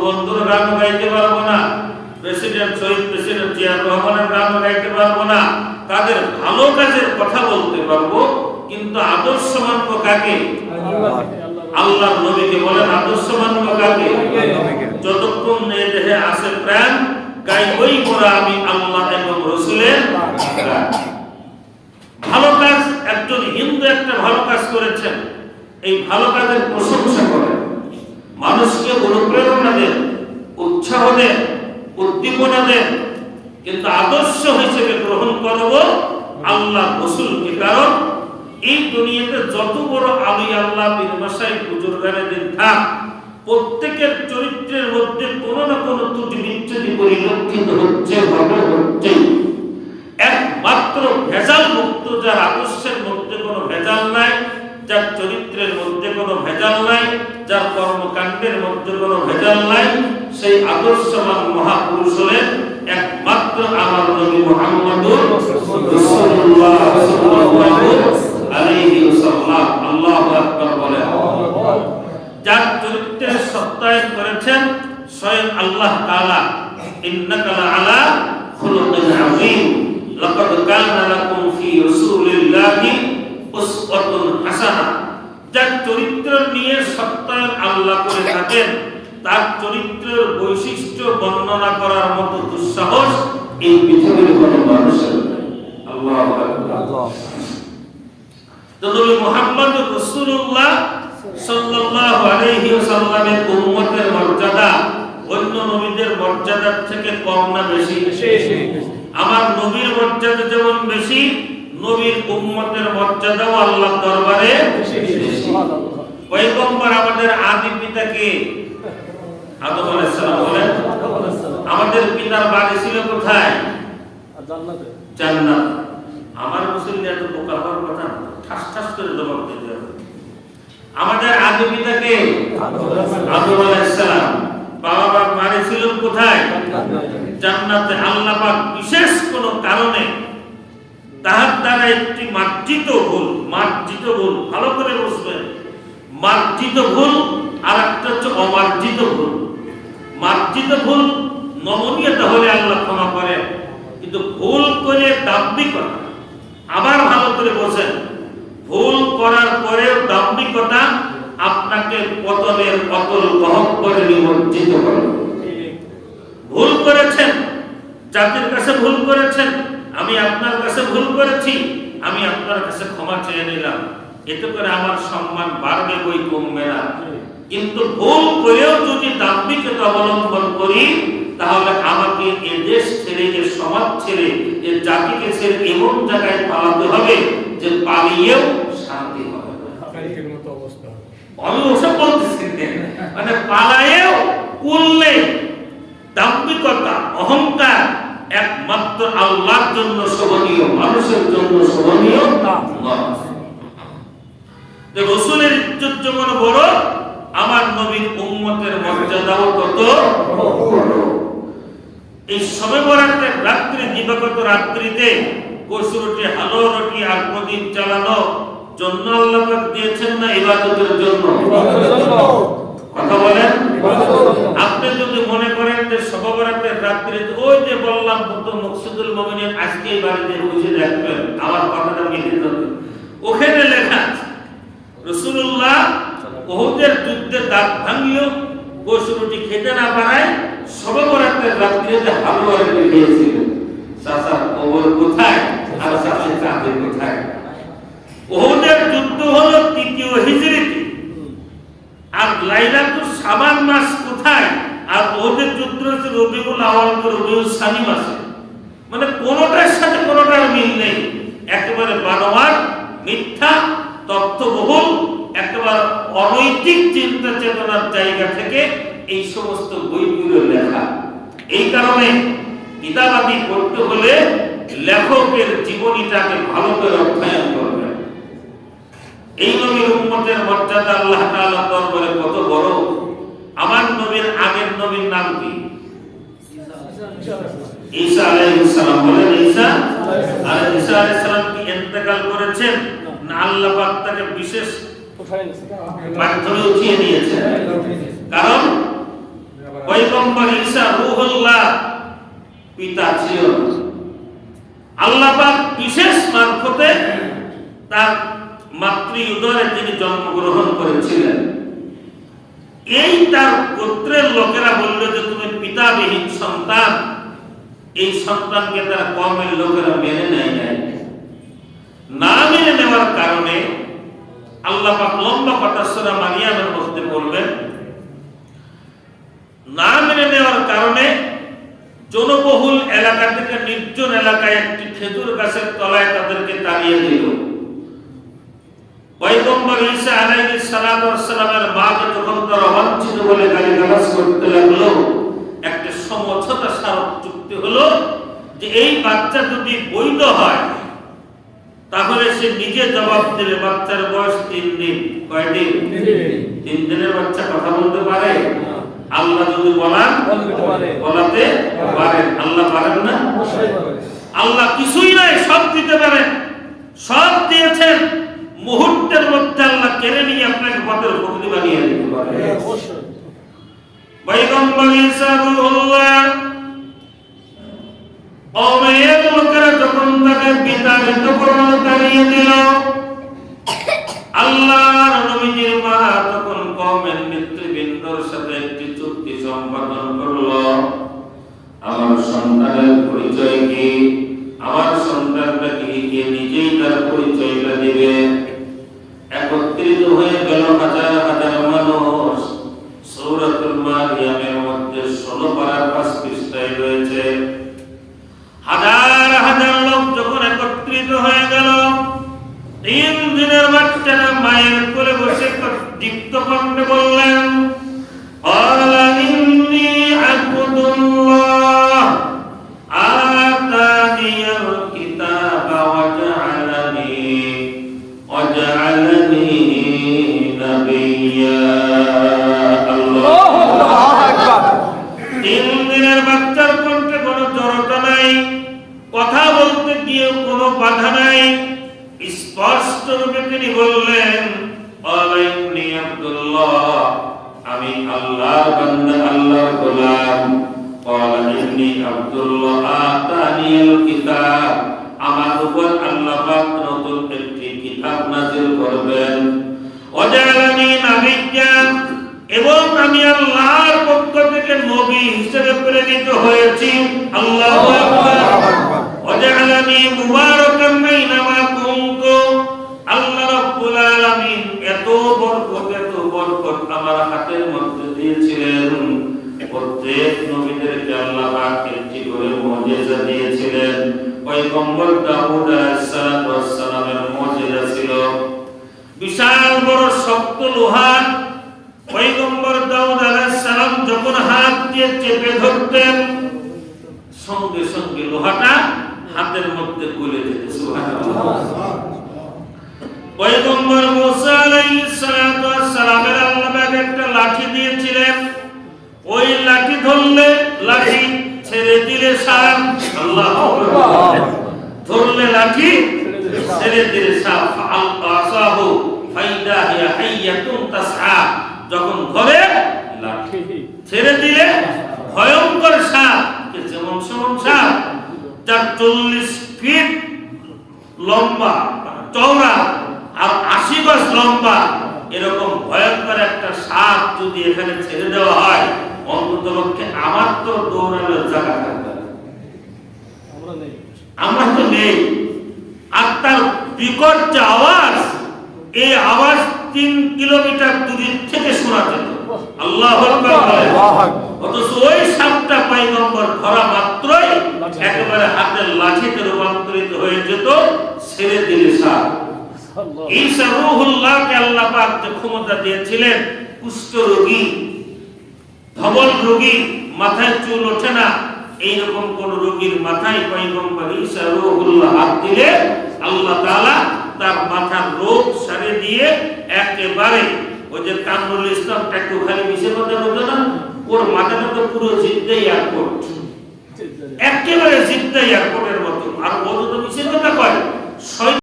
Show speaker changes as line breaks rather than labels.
বঙ্গবন্ধুর গান গাইতে পারবো না, প্রেসিডেন্ট শহীদ প্রেসিডেন্ট জিয়া রহমানের গান গাইতে পারবো না, তাদের ভালো কাজের কথা বলতে পারবো, কিন্তু আদর্শ মানব কাকে? আল্লাহর নবীকে। বলেন আদর্শ মানব কাকে? যতক্ষণ এই দেহে আছে প্রাণ, গাইবই করা আমি আল্লাহ এবং রাসূলের গান। ভালো কাজ, একজন হিন্দু একটা ভালো কাজ করেছেন, এই ভালো কাজের প্রশংসা করেন, মানুষকে অনুপ্রেরণা দেন, উৎসাহ দেন, উদ্দীপনা দেন, কিন্তু আদর্শ হিসেবে গ্রহণ করব আল্লাহ রাসূলকে। কারণ এই দুনিয়াতে যত বড় আলী আল্লাহ পীর মাশায়েখ বুজুর্গানে দিন থাক, প্রত্যেকের চরিত্রের মধ্যে কোনো না কোনো ত্রুটি বিচ্যুতি পরিলক্ষিত হচ্ছে। একমাত্র ভেজাল মুক্ত যার আদর্শের মধ্যে কোনো ভেজাল নাই, যার চরিত্রের মধ্যে কোনো ভেজাল নাই, যার কর্মকাণ্ডের মধ্যে কোনো ভেজাল নাই, সেই আদর্শবান মহাপুরুষ হলেন একমাত্র আমার নবী মুহাম্মদুর রাসূলুল্লাহ সাল্লাল্লাহু আলাইহি ওয়াসাল্লাম। আল্লাহু আকবার বলেন। যার চরিত্রের সত্যায়ন করেছেন স্বয়ং আল্লাহ তাআলা, ইন্নাকা লাআলা খুলুকিন আযীম, লাকাদ কানা লাকুম ফি রাসূলিল্লাহি উসওয়াতুন হাসানাহ। যার চরিত্র নিয়ে সত্যায়ন আল্লাহ করে থাকেন, তার চরিত্রের বৈশিষ্ট্য বর্ণনা করার মতো দুঃসাহস এই পৃথিবীর কোনো মানুষের নেই। আল্লাহু আকবার। তো নবী মুহাম্মদ রাসূলুল্লাহ সাল্লাল্লাহু আলাইহি ওয়াসাল্লামের উম্মতের মর্যাদা অন্য নবীদের মর্যাদার থেকে কম না বেশি? আমার নবীর মর্যাদা যেমন বেশি, নবীর উম্মতের মর্যাদাও আল্লাহর দরবারে বেশি। পয়গম্বর আমাদের আদি পিতা কে? আদম আলাইহিস সালাম। বলেন আমাদের পিতার বাড়ি ছিল কোথায়? জান্নাতে। জান্নাত। আমার মুসলিম এত বোকা হওয়ার কথা না, ঠাস ঠাস করে জবাব দিতে হবে। আমাদের আদি পিতা কে? আদম আলাইহিস সালাম। বাবার বাড়ি ছিল কোথায়? জান্নাতে। আল্লাহ পাক বিশেষ কোন কারণে তাহার দ্বারা একটি মার্জিত ভুল, ভালো করে বুঝবেন, মার্জিত ভুল আর একটা হচ্ছে অমার্জিত ভুল। মার্জিত ভুল নমনীয়তা হলে আল্লাহ ক্ষমা করেন, কিন্তু ভুল করে দাম্ভিকতা, আবার ভালো করে বোঝেন, ভুল করার পরেও দাম্ভিকতা আপনাকে পতনের অতল গহ্বরে নিমজ্জিত করে। ভুল করেছেন, জাতির কাছে ভুল করেছেন, আমি আপনার কাছে ভুল করেছি, আমি আপনার কাছে ক্ষমা চেয়ে নিলাম, এতে করে আমার সম্মান বাড়বে, বই কমবে না। কিন্তু ভুল করেও যদি দাম্ভিকতা অবলম্বন করি, তাহলে আমাকে এ দেশ ছেড়ে, এ সমাজ ছেড়ে, এ জাতিকে ছেড়ে এমন জায়গায় পালাতে হবে যে পালিয়েও শান্তি হবে। আমি ওসব বলতেছি মানে পালায়েও করলে দাম্ভিকতা, অহংকার একমাত্র আল্লাহর জন্য শোভনীয়, মানুষের জন্য শোভনীয় না। রাসূলের ইজ্জত যেমন বড়, আমার নবীর উম্মতের মর্যাদাও তত বড়। এই শবে বরাতের রাত্রি, দিবাগত রাত্রিতে কসুরটি, হালো রুটি আর প্রদীপ জ্বালানো জন্য আল্লাহ পাক দিয়েছেন না ইবাদতের জন্য? কথা বলেন। আপনি যদি মনে করেন যে শবে বরাতের রাত্রিতে, ওই যে বললাম কত মকসুদুল মুমিনিন আজকে এই বাড়িতে বসে দেখবেন, আমার কথাটা মিলে যাবে, ওখানে লেখা আছে রাসূলুল্লাহ উহুদের যুদ্ধে দাঁত ভাঙিও কসুরটি খেতে না পারায় শবে বরাতের রাত্রিতে হালুয়া রেখে খেয়েছিলেন। চাচার কবর কোথায় আর চাচার কাঁধে কোথায়? উহুদের যুদ্ধ হলো ৩য় হিজরিতে, আর লাইলাতুল শাবান মাস কোথায়? আর উহুদের যুদ্ধ হচ্ছে রবিউল আউয়াল ও রবিউল সানি মাসে। মানে কোনটার সাথে কোনটার মিল নেই, একেবারে বানোয়াট, মিথ্যা, তথ্যবহুল, একেবারে অনৈতিক চিন্তা চেতনার জায়গা থেকে এই সমস্ত বইগুলো লেখা। এই কারণে কিতাবাদি পড়তে হলে লেখকের জীবনীটাকে ভালো করে অধ্যয়ন করবেন। এই নবীর উম্মতের মর্যাদা আল্লাহ তাআলার দরবারে কত বড়। আমার নবীর আগের নবীর নাম কি? ঈসা আলাইহিস সালাম। বলেন ঈসা আলাইহিস সালাম কি ইন্তেকাল করেছেন না আল্লাহ পাক তাকে বিশেষ মাধ্যমে উঠিয়ে নিয়েছেন? কারণ ওই পয়গম্বর ঈসা রূহুল্লাহ পিতা ছিল না। আল্লাহ পাক বিশেষ মারফতে তার মাতৃ উদরে তিনি জন্মগ্রহণ করেছিলেন। এই তার গোত্রের লোকেরা বলল যে তুমি পিতাবিহীন সন্তান। এই সন্তানকে তারা কওমের লোকেরা মেনে নেয় নাই। না মেনে নেওয়ার কারণে আল্লাহ পাক লম্বা কথা সূরা মারিয়ামের মধ্যে বলবেন, না মেনে নেওয়ার কারণে জনবহুল এলাকা থেকে নির্জন এলাকায় একটি খেজুর গাছের তলায় তাদেরকে তাড়িয়ে দিল। পয়গম্বর ঈসা আলাইহিস সালাতু ওয়াস সালামের মাকে যখন তারা অবাঞ্ছিত বলে গালিগালাজ করতে লাগলো, একটা সমঝোতা স্মারক চুক্তি হলো যে এই বাচ্চা যদি বৈধ হয় তাহলে সে নিজে জবাব দেবে। বাচ্চার বয়স 3 দিন। কয়দিন? 3 দিনের বাচ্চা কথা বলতে পারে? আল্লাহ যদি বলান বলাতে পারেন। আল্লাহ পারেন না? আল্লাহ কিছুই নাই, সব দিতে পারেন, সব দিয়েছেন। মুহূর্তের মধ্যে আল্লাহ কেড়ে নিয়ে আপনাকে পথের ফকির বানিয়ে দিতে পারে। পয়গম্বর ঈসা রূহুল্লাহ কওমের লোকেরা যখন তাকে বিতাড়িত করল, তাড়িয়ে দিল, আল্লাহর নবীজির মা তখন কওমের নেতৃবৃন্দর সাথে একটি চুক্তি সম্পাদন করল। আমার সন্তানের পরিচয় কি? আমার সন্তানটা কি? কে নিজেই তার পরিচয়টা দিবে। একত্রিত হয়ে গেল হাজার হাজার মানুষ। সূরাতুল মারিয়ামের মধ্যে 16 পারার 5 পৃষ্ঠায় রয়েছে। হাজার হাজার লোক যখন একত্রিত হয়ে গেল, 3 দিনের বাচ্চারা মায়ের কোলে বসে দীপ্ত কণ্ঠে বললেন, আলা ইন্নী আবদুল্লাহ আতানিয়াল কিতাবা ওয়াজআলানি নাবিয়্যা। আল্লাহু আকবার। 3 দিনের বাচ্চার কণ্ঠে কোনো জড়তা নাই, কথা বলতে গিয়ে কোনো বাধা নাই। স্পষ্ট রূপে তিনি বললেন, আলাইনি আব্দুল্লাহ, আমি আল্লাহর বান্দা, আল্লাহর গোলাম। আলাইনি আব্দুল্লাহ আতানিয়াল কিতাব, আমার উপর আল্লাহ পাক নতুন একটি কিতাব নাযিল করবেন। ওয়াজআলানি নাবিয়্যা, এবং আমি আল্লাহর পক্ষ থেকে নবী হিসেবে প্রেরিত হয়েছি। আল্লাহু আকবার। ওয়াজআলানি মুবারাকান বাইনামা কুনতু, আল্লাহ রাব্বুল আলামিন এত বরকত আমার হাতের মধ্যে দিয়েছিলেন। প্রত্যেক নবীদেরকে আল্লাহ পাক একটি করে মুজিজা দিয়েছিলেন। পয়গম্বর দাউদ আলাইহিস সালামের মুজিজা ছিল বিশাল বড় শক্ত লোহা। পয়গম্বর দাউদ আলাইহিস সালাম যখন হাত দিয়ে চেপে ধরতেন, সঙ্গে সঙ্গে লোহাটা হাতের মধ্যে গলে যেত। সুবহানাল্লাহ। পয়গম্বর মুসা আলাইহিস সালামের আল্লাহ পাক একটা লাঠি দিয়েছিলেন। ওই লাঠি ধরলে লাঠি, ছেড়ে দিলে সাপ। আল্লাহু আকবার। ধরলে লাঠি, ছেড়ে দিলে সাপ। আল-আসাহু ফাইদা হিয়া হাইয়াতুন তাসআ, যখন ধরে লাঠি, ছেড়ে দিলে ভয়ঙ্কর সাপ। যেমন সেমন সাপ, যার 40 ফিট লম্বা, চওড়া আর 80 গজ লম্বা, এরকম ভয়ঙ্কর একটা সাপ যদি এখানে ছেড়ে দেওয়া হয়, অন্ততপক্ষে আমার তো দৌড়ানোর জায়গা থাকবে। আমরা তো নেই। আর তার বিকট যে আওয়াজ, এই আওয়াজ 3 কিলোমিটার দূর থেকে শোনা যেত। আল্লাহু আকবার। অথচ ওই সাপটা পয়গম্বর ধরা মাত্রই একেবারে হাতের লাঠিতে রূপান্তরিত হয়ে যেত, ছেড়ে দিলে সাপ। ঈসা রূহুল্লাহকে আল্লাহ পাক যে ক্ষমতা দিয়েছিলেন, কুষ্ঠ রোগী, ধবল রোগী, মাথায় চুল ওঠে না, এইরকম কোন রোগীর মাথায় পয়গম্বর ঈসা রূহুল্লাহ হাত দিলে আল্লাহ তাআলা তার মাথার রোগ সারে দিয়ে একেবারে, ওই যে কামরুল ইসলাম টাকু খালি মিশের মধ্যে হতো না, ওর মাথাটা তো পুরো জিদ্দা এয়ারপোর্ট, একেবারে জিদ্দা এয়ারপোর্টের মতো। আর ও তো মিশের কথা কয়